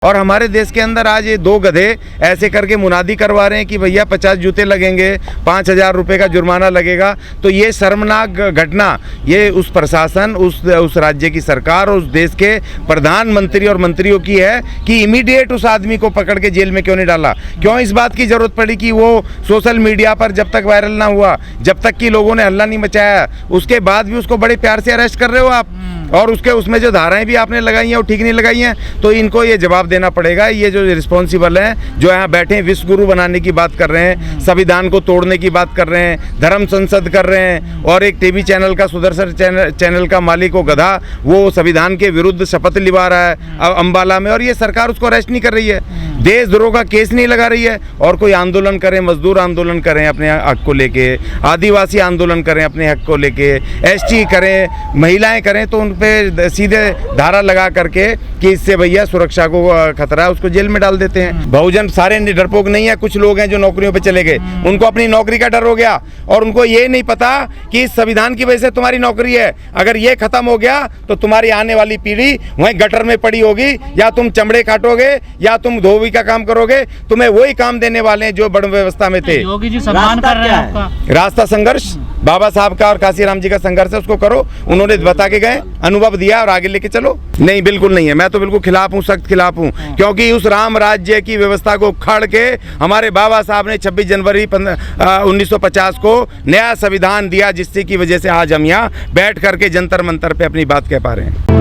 और हमारे देश के अंदर आज ये दो गधे ऐसे करके मुनादी करवा रहे हैं कि भैया 50 जूते लगेंगे, 5,000 रुपये का जुर्माना लगेगा। तो ये शर्मनाक घटना ये उस प्रशासन, उस राज्य की सरकार और उस देश के प्रधानमंत्री और मंत्रियों की है कि इमीडिएट उस आदमी को पकड़ के जेल में क्यों नहीं डाला। क्यों इस बात की ज़रूरत पड़ी कि वो सोशल मीडिया पर जब तक वायरल ना हुआ, जब तक कि लोगों ने हल्ला नहीं मचाया, उसके बाद भी उसको बड़े प्यार से अरेस्ट कर रहे हो आप। और उसमें जो धाराएं भी आपने लगाई हैं वो ठीक नहीं लगाई हैं। तो इनको ये जवाब देना पड़ेगा। ये जो रिस्पॉन्सिबल हैं, जो यहाँ बैठे हैं, विश्व गुरु बनाने की बात कर रहे हैं, संविधान को तोड़ने की बात कर रहे हैं, धर्म संसद कर रहे हैं, और एक टीवी चैनल का सुदर्शन चैनल का मालिक वो गधा, वो संविधान के विरुद्ध शपथ लिवा रहा है अम्बाला में, और ये सरकार उसको अरेस्ट नहीं कर रही है, देशद्रोह का केस नहीं लगा रही है। और कोई आंदोलन करें, मजदूर आंदोलन करें अपने हक को लेके, आदिवासी आंदोलन करें अपने हक को लेके, एसटी करें, महिलाएं करें, तो उन पे सीधे धारा लगा करके कि इससे भैया सुरक्षा को खतरा है, उसको जेल में डाल देते हैं। बहुजन सारे डरपोक नहीं है, कुछ लोग हैं जो नौकरियों पे चले गए, उनको अपनी नौकरी का डर हो गया और उनको ये नहीं पता कि इस संविधान की वजह से तुम्हारी नौकरी है, अगर ये खत्म हो गया तो तुम्हारी आने वाली पीढ़ी वहीं गटर में पड़ी होगी, या तुम चमड़े काटोगे या तुम धोबी का काम करोगे, तुम्हें वही काम देने वाले हैं जो बड़ व्यवस्था में थे। योगी जी सम्मान कर रहे हैं आपका। रास्ता संघर्ष बाबा साहब का और काशीराम जी का संघर्ष है, उसको करो। उन्होंने बता के गए, अनुभव दिया और आगे लेके चलो। नहीं, बिल्कुल नहीं है, मैं तो बिल्कुल खिलाफ हूँ, सख्त खिलाफ हूँ, क्योंकि उस राम राज्य की व्यवस्था को उखाड़ के हमारे बाबा साहब ने 26 जनवरी 1950 को नया संविधान दिया, जिससे की वजह से आज हम यहाँ बैठ करके जंतर मंतर पे अपनी बात कह पा रहे हैं।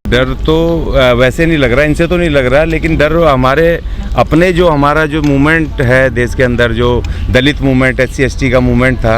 डर तो वैसे नहीं लग रहा, इनसे तो नहीं लग रहा, लेकिन डर हमारे अपने जो हमारा जो मूवमेंट है देश के अंदर, जो दलित मूवमेंट, SC/ST का मूवमेंट था,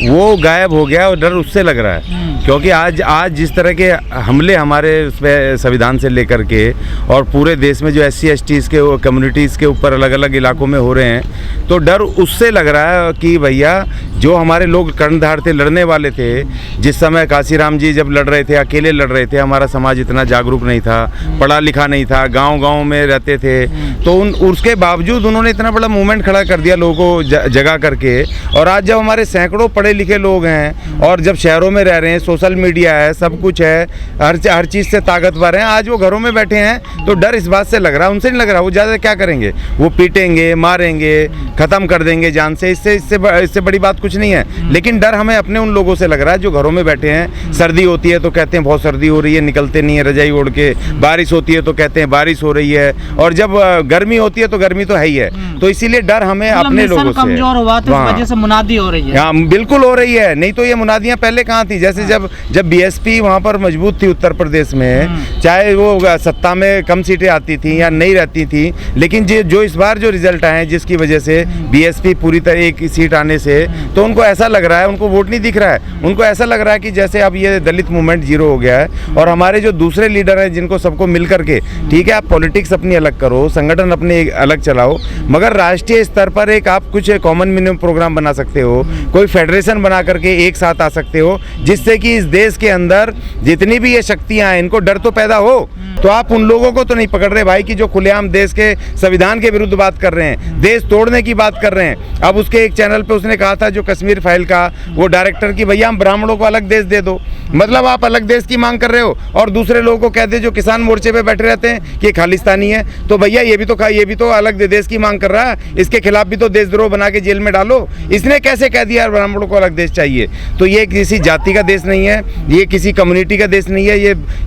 वो गायब हो गया और डर उससे लग रहा है। क्योंकि आज जिस तरह के हमले हमारे उसमें संविधान से लेकर के और पूरे देश में जो SC/ST के कम्युनिटीज़ के ऊपर अलग अलग इलाकों में हो रहे हैं, तो डर उससे लग रहा है कि भैया जो हमारे लोग कर्णधार थे, लड़ने वाले थे, जिस समय काशीराम जी जब लड़ रहे थे, अकेले लड़ रहे थे, हमारा समाज इतना जागरूक नहीं था, पढ़ा लिखा नहीं था, गांव-गांव में रहते थे, तो उसके बावजूद उन्होंने इतना बड़ा मूवमेंट खड़ा कर दिया लोगों को जगा करके। और आज जब हमारे सैकड़ों पढ़े लिखे लोग हैं और जब शहरों में रह रहे हैं, सोशल मीडिया है, सब कुछ है, हर चीज़ से ताकतवर हैं, आज वो घरों में बैठे हैं, तो डर इस बात से लग रहा है, उनसे नहीं लग रहा। वो ज़्यादा क्या करेंगे, वो पीटेंगे, मारेंगे, ख़त्म कर देंगे जान से, इससे बड़ी बात कुछ नहीं है। लेकिन डर हमें अपने उन लोगों से लग रहा है जो घरों में बैठे हैं। सर्दी होती है तो कहते हैं बहुत सर्दी हो रही है, निकलते नहीं है रजाई ओढ़ के, बारिश होती है तो कहते हैं बारिश हो रही है, और जब गर्मी होती है तो गर्मी तो है ही है। तो इसीलिए डर हमें अपने लोगों से कमजोर हुआ तो इस वजह से मुनादी हो रही है। हाँ, बिल्कुल हो रही है, नहीं तो ये मुनादियाँ पहले कहाँ थी। जैसे जब BSP वहाँ पर मजबूत थी उत्तर प्रदेश में, चाहे वो सत्ता में कम सीटें आती थी या नहीं रहती थी, लेकिन जो इस बार जो रिजल्ट आए जिसकी वजह से BSP पूरी तरह एक सीट आने से, तो उनको ऐसा लग रहा है, उनको वोट नहीं दिख रहा है, उनको ऐसा लग रहा है कि जैसे अब ये दलित मूवमेंट जीरो हो गया है। और हमारे जो दूसरे लीडर हैं जिनको सबको मिल करके, ठीक है, आप पॉलिटिक्स अपनी अलग करो, संगठन अपने अलग चलाओ, मगर राष्ट्रीय स्तर पर एक आप कुछ कॉमन मिनिमम प्रोग्राम बना सकते हो, कोई फेडरेशन बना करके एक साथ आ सकते हो, जिससे कि इस देश के अंदर जितनी भी ये शक्तियां हैं इनको डर तो पैदा हो। तो आप उन लोगों को तो नहीं पकड़ रहे भाई कि जो खुलेआम देश के संविधान के विरुद्ध बात कर रहे हैं, देश तोड़ने की बात कर रहे हैं। अब उसके एक चैनल पे उसने कहा था, जो कश्मीर फाइल का वो डायरेक्टर, की भैया हम ब्राह्मणों को अलग देश दे दो। मतलब आप अलग देश की मांग कर रहे हो और दूसरे लोगों को कहते जो किसान मोर्चे पे बैठे रहते हैं कि खालिस्तानी है। तो भैया ये भी तो अलग देश की मांग कर रहा है, इसके खिलाफ भी तो देशद्रोह बना के जेल में डालो। इसने कैसे कह दिया ब्राह्मणों को अलग देश चाहिए? तो ये किसी जाति का देश नहीं है, ये किसी कम्युनिटी का देश नहीं है,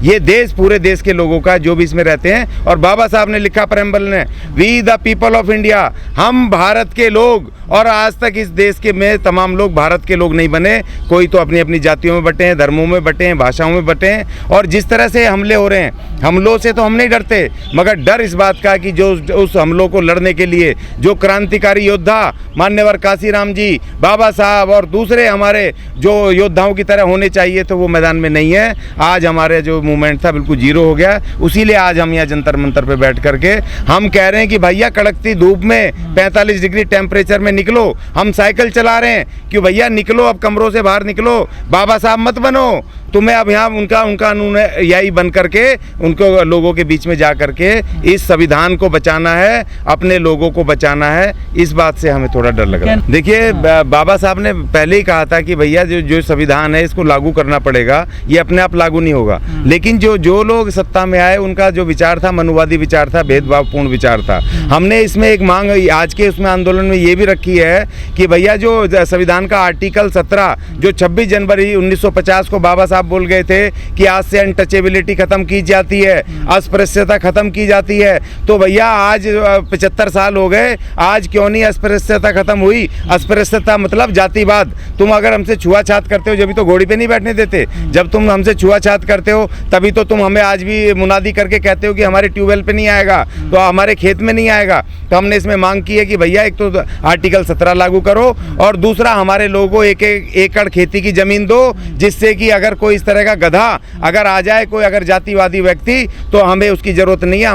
ये देश पूरे देश के लोगों का, जो भी इसमें रहते हैं। और बाबा साहब ने लिखा प्रेम्बल ने, we the people of India, हम भारत के लोग। और आज तक इस देश के में तमाम लोग भारत के लोग नहीं बने, कोई तो अपनी अपनी जातियों में बटे हैं, धर्मों में बटे हैं, भाषाओं में बटे हैं। और जिस तरह से हमले हो रहे हैं, हमलों से तो हम नहीं डरते, मगर डर इस बात का कि जो उस हमलों को लड़ने के लिए जो क्रांतिकारी योद्धा मान्यवर काशीराम जी, बाबा साहब और दूसरे हमारे जो योद्धाओं की तरह होने चाहिए, तो वो मैदान में नहीं है। आज हमारे जो मूवमेंट था बिल्कुल जीरो हो गया। उसीलिए आज हम यहाँ जंतर मंतर पे बैठ करके हम कह रहे हैं कि भैया कड़कती धूप में 45 डिग्री टेम्परेचर में निकलो, हम साइकिल चला रहे हैं, क्यों भैया निकलो, अब कमरों से बाहर निकलो, बाबा साहब मत बनो। तुम्हें अब यहाँ उनका अनुयायी बन करके उनको लोगों के बीच में जा करके इस संविधान को बचाना बचाना है, अपने लोगों को बचाना है, इस बात से हमें थोड़ा डर लग रहा है। देखिए बाबा साहब ने पहले ही कहा था कि भैया जो संविधान है इसको लागू करना पड़ेगा, ये अपने आप लागू नहीं होगा। लेकिन जो लोग सत्ता में आए उनका जो विचार था मनुवादी विचार था, भेदभावपूर्ण विचार था। हमने इसमें एक मांग आज के उसमें आंदोलन में ये भी रखी है कि भैया जो संविधान का आर्टिकल 17 जो 26 जनवरी 1950 को बाबा साहब बोल गए थे कि आज से अनटचेबिलिटी खत्म की जाती है, अस्पृश्यता खत्म की जाती है, तो भैया आज 75 साल हो गए, आज क्यों नहीं अस्पृश्यता खत्म हुई? अस्पृश्यता मतलब जातिवाद। तुम अगर हमसे छुआछात करते हो जब तो घोड़ी पे नहीं बैठने देते, जब तुम हमसे छुआछात करते हो तभी तो तुम हमें आज भी मुनादी करके कहते हो कि हमारे ट्यूबवेल पे नहीं आएगा, तो हमारे खेत में नहीं आएगा। तो हमने इसमें मांग की है कि भैया एक तो आर्टिकल 17 लागू करो और दूसरा हमारे लोगों को एक एकड़ खेती की जमीन दो, जिससे कि अगर कोई इस तरह का गधा अगर आ जाए, कोई अगर जातिवादी व्यक्ति, तो हमें उसकी जरूरत नहीं है।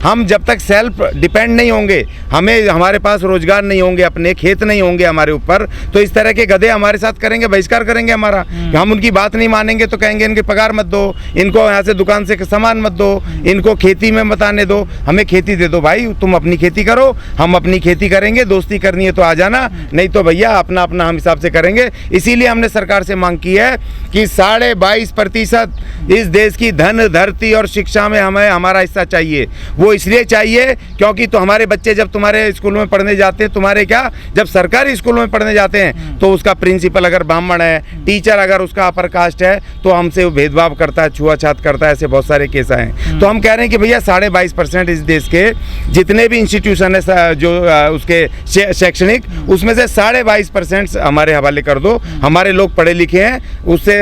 हम जब तक सेल्फ डिपेंड नहीं होंगे, हमारे पास रोजगार नहीं होंगे, अपने खेत नहीं होंगे हमारे ऊपर, तो इस तरह के गधे हमारे साथ करेंगे, बहिष्कार करेंगे हमारा। हम उनकी बात नहीं मानेंगे तो कहेंगे इनके पगार मत दो, इनको यहाँ से दुकान से सामान मत दो, इनको खेती में मत आने दो, हमें खेती दे दो। भाई तुम अपनी खेती करो, हम अपनी खेती करेंगे, दोस्ती करनी है तो आ जाना, नहीं तो भैया अपना अपना हम हिसाब से करेंगे। इसीलिए हमने सरकार से मांग की है कि 22.5% इस देश की धन धरती और शिक्षा में हमें हमारा हिस्सा चाहिए। वो इसलिए चाहिए क्योंकि तो हमारे बच्चे जब तुम्हारे स्कूल में पढ़ने जाते हैं, तुम्हारे क्या जब सरकारी स्कूल में पढ़ने जाते हैं, तो उसका प्रिंसिपल अगर ब्राह्मण है, टीचर अगर उसका अपर कास्ट है, तो हमसे वो भेदभाव करता है, छुआछात करता है, ऐसे बहुत सारे केस हैं। तो हम कह रहे हैं कि भैया 22.5% इस देश के जितने भी इंस्टीट्यूशन है जो उसके शैक्षणिक, उसमें से 22.5% हमारे हवाले कर दो। हमारे लोग पढ़े लिखे हैं, उससे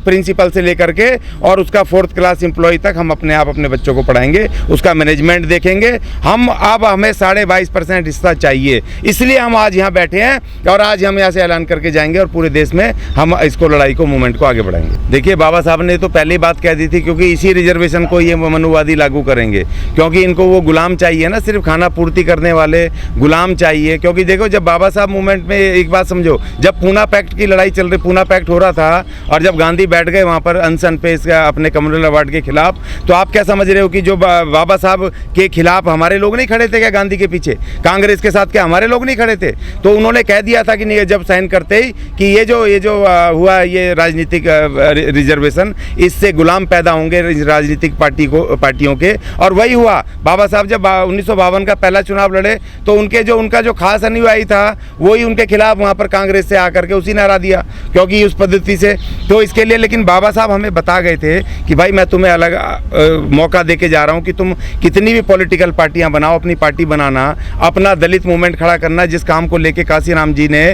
प्रिंसिपल से लेकर के और उसका 4th क्लास एम्प्लॉय तक हम अपने आप अपने बच्चों को पढ़ाएंगे, उसका मैनेजमेंट देखेंगे। अब हमें 22.5% हिस्सा चाहिए, इसलिए हम आज यहाँ बैठे हैं और आज हम यहाँ से ऐलान करके जाएंगे और पूरे देश में हम इसको लड़ाई को मूवमेंट को आगे बढ़ाएंगे। देखिए बाबा साहब ने तो पहले बात कह दी थी, क्योंकि इसी रिजर्वेशन को ये मनुवादी लागू करेंगे, क्योंकि इनको वो गुलाम चाहिए ना, सिर्फ खाना पूर्ति करने वाले गुलाम चाहिए। क्योंकि देखो जब बाबा साहब मूवमेंट में, एक बात समझो, जब पूना पैक्ट की लड़ाई चल रही, पूना पैक्ट हो रहा था और जब गांधी बैठ गए वहाँ पर अनशन पे अपने कम्युनल अवार्ड के खिलाफ, तो आप क्या समझ रहे हो कि जो बाबा साहब के खिलाफ हमारे लोग नहीं खड़े थे क्या? गांधी के पीछे कांग्रेस के साथ क्या हमारे लोग नहीं खड़े थे? तो उन्होंने कह दिया था कि नहीं, जब साइन करते ही कि ये जो हुआ ये राजनीतिक रिजर्वेशन, इससे गुलाम पैदा होंगे राजनीतिक पार्टियों के। और वही हुआ, बाबा साहब जब 1952 का पहला चुनाव लड़े तो उनका जो खास अनुयायी था वही उनके खिलाफ वहाँ पर कांग्रेस से आकर के उसी ने हरा दिया, क्योंकि उस पद्धति से। तो इसके लिए लेकिन बाबा साहब हमें बता गए थे कि भाई मैं तुम्हें अलग मौका दे के जा रहा हूँ कि तुम कितनी भी पॉलिटिकल पार्टियां बनाओ, अपनी पार्टी बनाना, अपना दलित मूवमेंट खड़ा करना, जिस काम को लेके काशीराम जी ने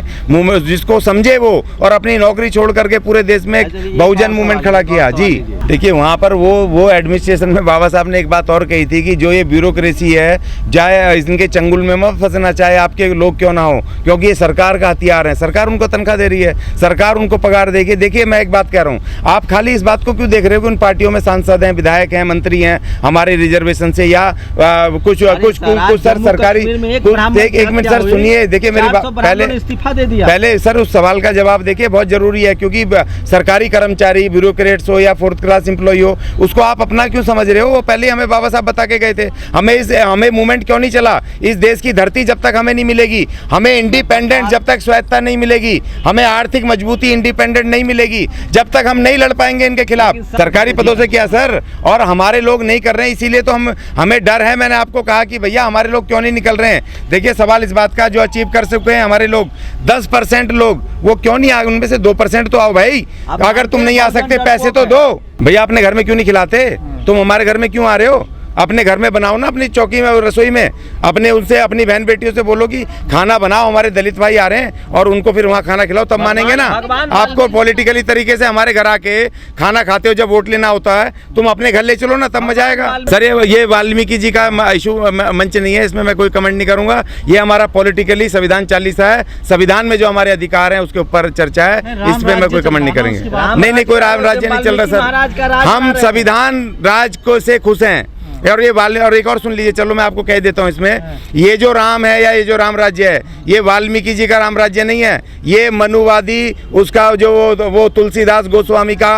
जिसको समझे वो, और अपनी नौकरी छोड़ करके पूरे देश में एक बहुजन मूवमेंट खड़ा किया। जी देखिए वहाँ पर वो एडमिनिस्ट्रेशन में बाबा साहब ने एक बात और कही थी कि जो ये ब्यूरोक्रेसी है, चाहे इनके चंगुल में मत फंसना, चाहे आपके लोग क्यों ना हो, क्योंकि ये सरकार का हथियार है, सरकार उनको तनख्वाह दे रही है, सरकार उनको पगार देगी। देखिए मैं एक बात कह रहा हूँ, आप खाली इस बात को क्यों देख रहे हो कि उन पार्टियों में सांसद हैं, विधायक हैं, मंत्री हैं हमारे रिजर्वेशन से, या कुछ सर सरकारी, एक मिनट सर सुनिए, देखिए मेरी बात, इस्तीफा दे दिया। पहले सर उस सवाल का जवाब देखिए, बहुत जरूरी है, क्योंकि सरकारी कर्मचारी, ब्यूरोक्रेट्स हो या 4th क्लास एम्प्लॉय हो, उसको आप अपना क्यों समझ रहे हो? वो पहले हमें बाबा साहब बता के गए थे। हमें मूवमेंट क्यों नहीं चला? इस देश की धरती जब तक हमें नहीं मिलेगी, हमें इंडिपेंडेंट जब तक स्वायत्ता नहीं मिलेगी, हमें आर्थिक मजबूती इंडिपेंडेंट नहीं मिलेगी, जब तक हम नहीं लड़ पाएंगे इनके खिलाफ। सरकारी पदों से क्या सर, और हमारे लोग नहीं कर रहे हैं, इसीलिए तो हमें डर है। मैंने आपको कहा कि भैया हमारे लोग क्यों नहीं निकल रहे हैं। देखिए सवाल इस बात का, जो अचीव कर सकते हैं हमारे लोग 10% लोग, वो क्यों नहीं आए? उनमें से 2% तो आओ भाई। अगर तुम नहीं आ सकते पैसे तो दो भैया, अपने घर में क्यों नहीं खिलाते? तुम हमारे घर में क्यों आ रहे हो? अपने घर में बनाओ ना, अपनी चौकी में, रसोई में, अपने उनसे अपनी बहन बेटियों से बोलो कि खाना बनाओ, हमारे दलित भाई आ रहे हैं, और उनको फिर वहाँ खाना खिलाओ, तब मानेंगे ना। आपको पॉलिटिकली तरीके से हमारे घर आके खाना खाते हो, जब वोट लेना होता है तुम अपने घर ले चलो ना, तब मजा आएगा। सर ये वाल्मीकि जी का इशू मंच नहीं है, इसमें मैं कोई कमेंट नहीं करूंगा। ये हमारा पॉलिटिकली संविधान 40 है, संविधान में जो हमारे अधिकार हैं उसके ऊपर चर्चा है, इसमें मैं कोई कमेंट नहीं करेंगे। नहीं कोई राम राज्य नहीं चल रहा सर, हम संविधान राज को से खुश हैं। और ये और एक और सुन लीजिए, चलो मैं आपको कह देता हूँ इसमें, ये जो राम है या ये जो राम राज्य है, ये वाल्मीकि जी का राम राज्य नहीं है, ये मनुवादी उसका जो वो तुलसीदास गोस्वामी का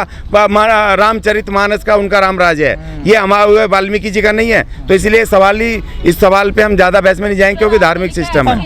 रामचरितमानस का उनका राम राज्य है, ये हमारे वाल्मीकि जी का नहीं है। तो इसलिए इस सवाल पे हम ज़्यादा बहस में नहीं जाएंगे, क्योंकि धार्मिक सिस्टम है।